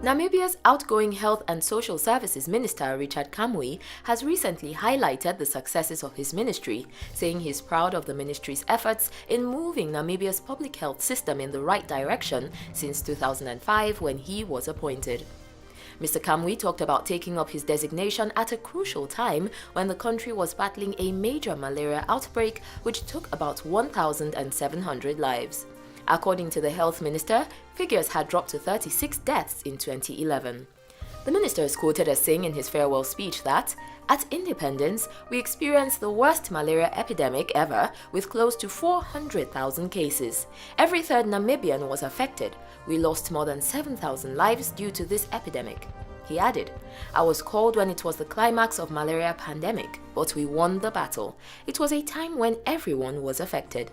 Namibia's outgoing Health and Social Services Minister Richard Kamui has recently highlighted the successes of his ministry, saying he's proud of the ministry's efforts in moving Namibia's public health system in the right direction since 2005 when he was appointed. Mr. Kamui talked about taking up his designation at a crucial time when the country was battling a major malaria outbreak which took about 1,700 lives. According to the health minister, figures had dropped to 36 deaths in 2011. The minister is quoted as saying in his farewell speech that, "At independence, we experienced the worst malaria epidemic ever with close to 400,000 cases. Every third Namibian was affected. We lost more than 7,000 lives due to this epidemic." He added, "I was called when it was the climax of malaria pandemic, but we won the battle. It was a time when everyone was affected."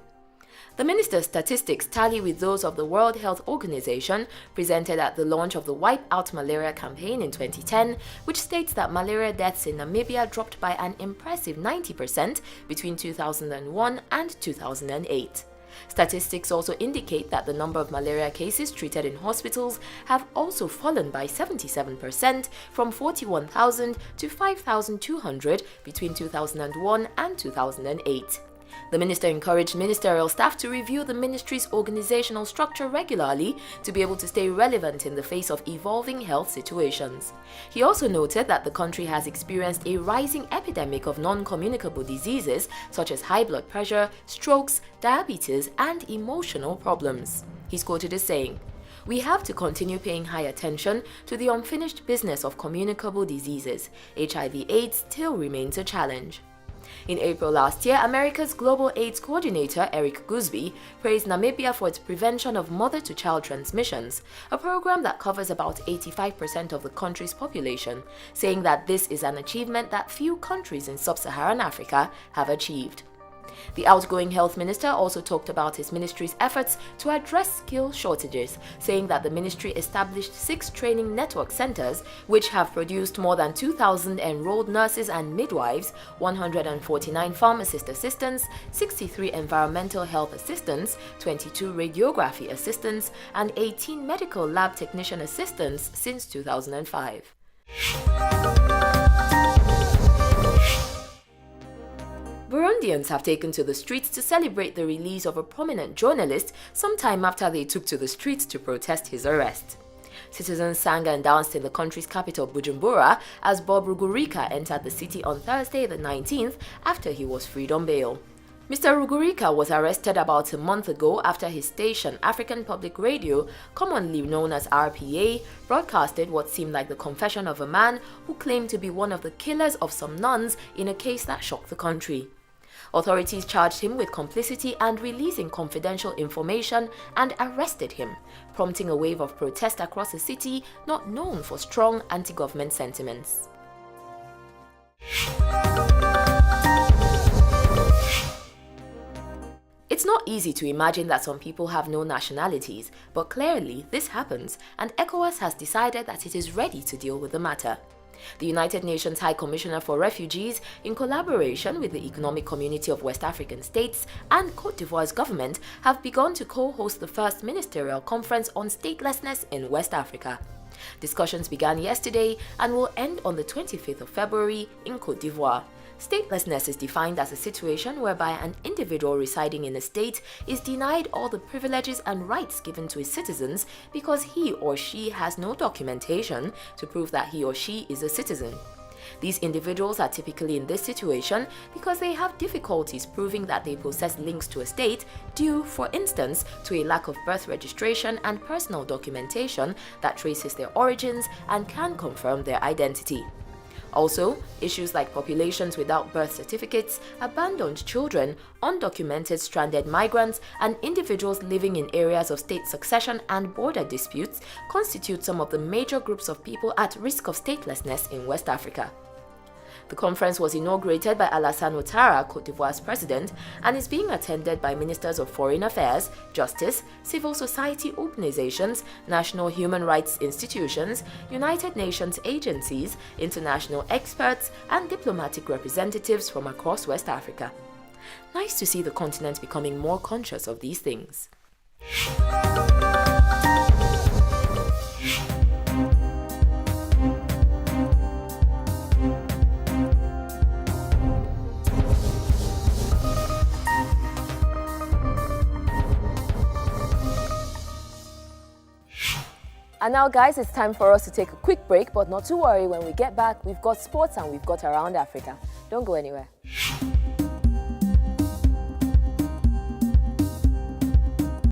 The minister's statistics tally with those of the World Health Organization presented at the launch of the Wipe Out Malaria campaign in 2010, which states that malaria deaths in Namibia dropped by an impressive 90% between 2001 and 2008. Statistics also indicate that the number of malaria cases treated in hospitals have also fallen by 77% from 41,000 to 5,200 between 2001 and 2008. The minister encouraged ministerial staff to review the ministry's organizational structure regularly to be able to stay relevant in the face of evolving health situations. He also noted that the country has experienced a rising epidemic of non-communicable diseases such as high blood pressure, strokes, diabetes, and emotional problems. He's quoted as saying, "We have to continue paying high attention to the unfinished business of communicable diseases. HIV/AIDS still remains a challenge." In April last year, America's Global AIDS Coordinator Eric Goosby praised Namibia for its prevention of mother-to-child transmissions, a program that covers about 85% of the country's population, saying that this is an achievement that few countries in sub-Saharan Africa have achieved. The outgoing health minister also talked about his ministry's efforts to address skill shortages, saying that the ministry established 6 training network centers, which have produced more than 2,000 enrolled nurses and midwives, 149 pharmacist assistants, 63 environmental health assistants, 22 radiography assistants, and 18 medical lab technician assistants since 2005. Burundians have taken to the streets to celebrate the release of a prominent journalist sometime after they took to the streets to protest his arrest. Citizens sang and danced in the country's capital, Bujumbura, as Bob Rugurika entered the city on Thursday the 19th after he was freed on bail. Mr. Rugurika was arrested about a month ago after his station, African Public Radio, commonly known as RPA, broadcasted what seemed like the confession of a man who claimed to be one of the killers of some nuns in a case that shocked the country. Authorities charged him with complicity and releasing confidential information and arrested him, prompting a wave of protest across a city not known for strong anti-government sentiments. It's not easy to imagine that some people have no nationalities, but clearly this happens, and ECOWAS has decided that it is ready to deal with the matter. The United Nations High Commissioner for Refugees, in collaboration with the Economic Community of West African States and Côte d'Ivoire's government, have begun to co-host the first ministerial conference on statelessness in West Africa. Discussions began yesterday and will end on the 25th of February in Côte d'Ivoire. Statelessness is defined as a situation whereby an individual residing in a state is denied all the privileges and rights given to his citizens because he or she has no documentation to prove that he or she is a citizen. These individuals are typically in this situation because they have difficulties proving that they possess links to a state due, for instance, to a lack of birth registration and personal documentation that traces their origins and can confirm their identity. Also, issues like populations without birth certificates, abandoned children, undocumented stranded migrants, and individuals living in areas of state succession and border disputes constitute some of the major groups of people at risk of statelessness in West Africa. The conference was inaugurated by Alassane Ouattara, Côte d'Ivoire's president, and is being attended by ministers of foreign affairs, justice, civil society organizations, national human rights institutions, United Nations agencies, international experts, and diplomatic representatives from across West Africa. Nice to see the continent becoming more conscious of these things. And now guys, it's time for us to take a quick break, but not to worry, when we get back, we've got sports and we've got Around Africa. Don't go anywhere.